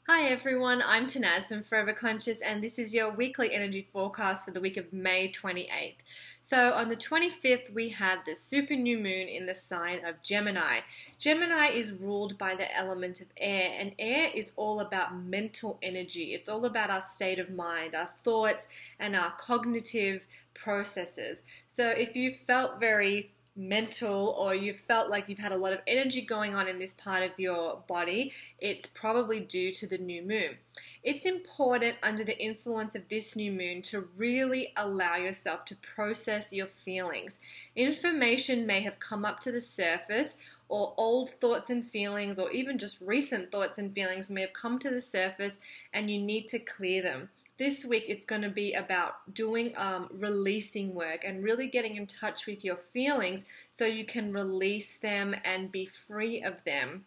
Hi everyone, I'm Tanaz from Forever Conscious, and this is your weekly energy forecast for the week of May 28th. So on the 25th we had the super new moon in the sign of Gemini. Gemini is ruled by the element of air, and air is all about mental energy. It's all about our state of mind, our thoughts, and our cognitive processes. So if you felt very mental or you felt like you've had a lot of energy going on in this part of your body, it's probably due to the new moon. It's important under the influence of this new moon to really allow yourself to process your feelings. Information may have come up to the surface, or old thoughts and feelings, or even just recent thoughts and feelings may have come to the surface and you need to clear them. This week it's going to be about doing releasing work and really getting in touch with your feelings so you can release them and be free of them.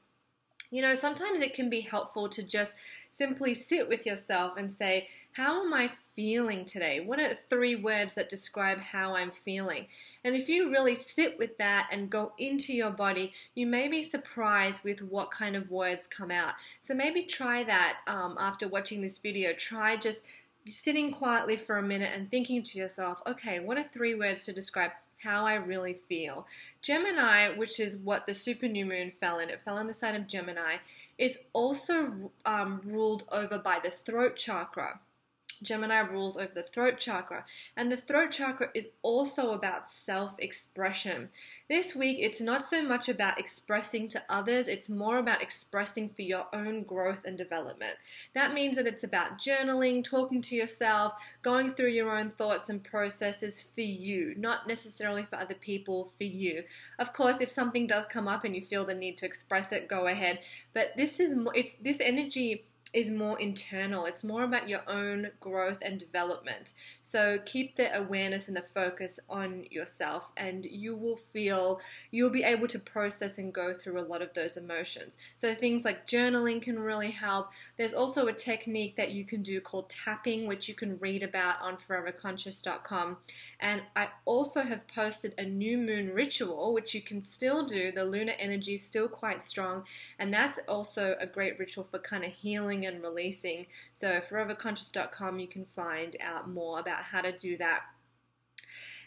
You know, sometimes it can be helpful to just simply sit with yourself and say, how am I feeling today? What are 3 words that describe how I'm feeling? And if you really sit with that and go into your body, you may be surprised with what kind of words come out. So maybe try that after watching this video. Try just sitting quietly for a minute and thinking to yourself, okay, what are 3 words to describe how I really feel? Gemini, which is what the super new moon fell in, it fell in the sign of Gemini, is also ruled over by the throat chakra. Gemini rules over the throat chakra, and the throat chakra is also about self-expression. This week, it's not so much about expressing to others, it's more about expressing for your own growth and development. That means that it's about journaling, talking to yourself, going through your own thoughts and processes for you, not necessarily for other people, for you. Of course, if something does come up and you feel the need to express it, go ahead, but this energy is more internal. It's more about your own growth and development. So keep the awareness and the focus on yourself, and you'll be able to process and go through a lot of those emotions. So things like journaling can really help. There's also a technique that you can do called tapping, which you can read about on foreverconscious.com. And I also have posted a new moon ritual, which you can still do. The lunar energy is still quite strong, and that's also a great ritual for kind of healing and releasing. So foreverconscious.com, you can find out more about how to do that.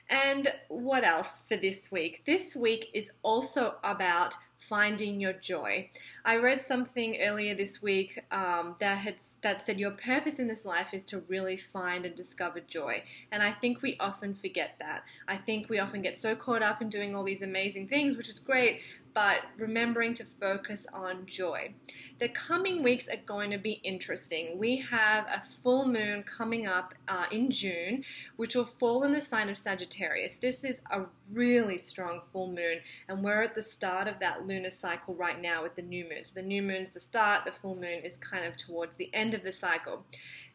And what else for this week? This week is also about finding your joy. I read something earlier this week that said your purpose in this life is to really find and discover joy. And I think we often forget that. I think we often get so caught up in doing all these amazing things, which is great, but remembering to focus on joy. The coming weeks are going to be interesting. We have a full moon coming up in June, which will fall in the sign of Sagittarius. This is a really strong full moon, and we're at the start of that lunar cycle right now with the new moon. So the new moon's the start, the full moon is kind of towards the end of the cycle.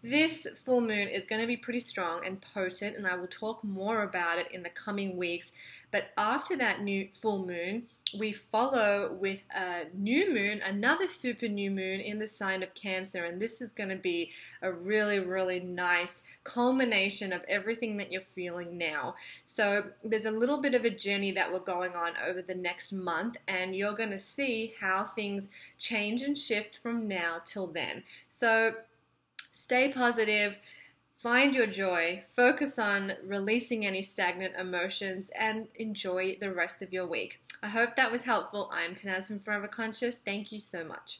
This full moon is going to be pretty strong and potent, and I will talk more about it in the coming weeks. But after that new full moon, we follow with a new moon, another super new moon in the sign of Cancer, and this is going to be a really, really nice culmination of everything that you're feeling now. So there's a little bit of a journey that we're going on over the next month, and you're going to see how things change and shift from now till then. So stay positive. Find your joy, focus on releasing any stagnant emotions, and enjoy the rest of your week. I hope that was helpful. I'm Tanaz from Forever Conscious. Thank you so much.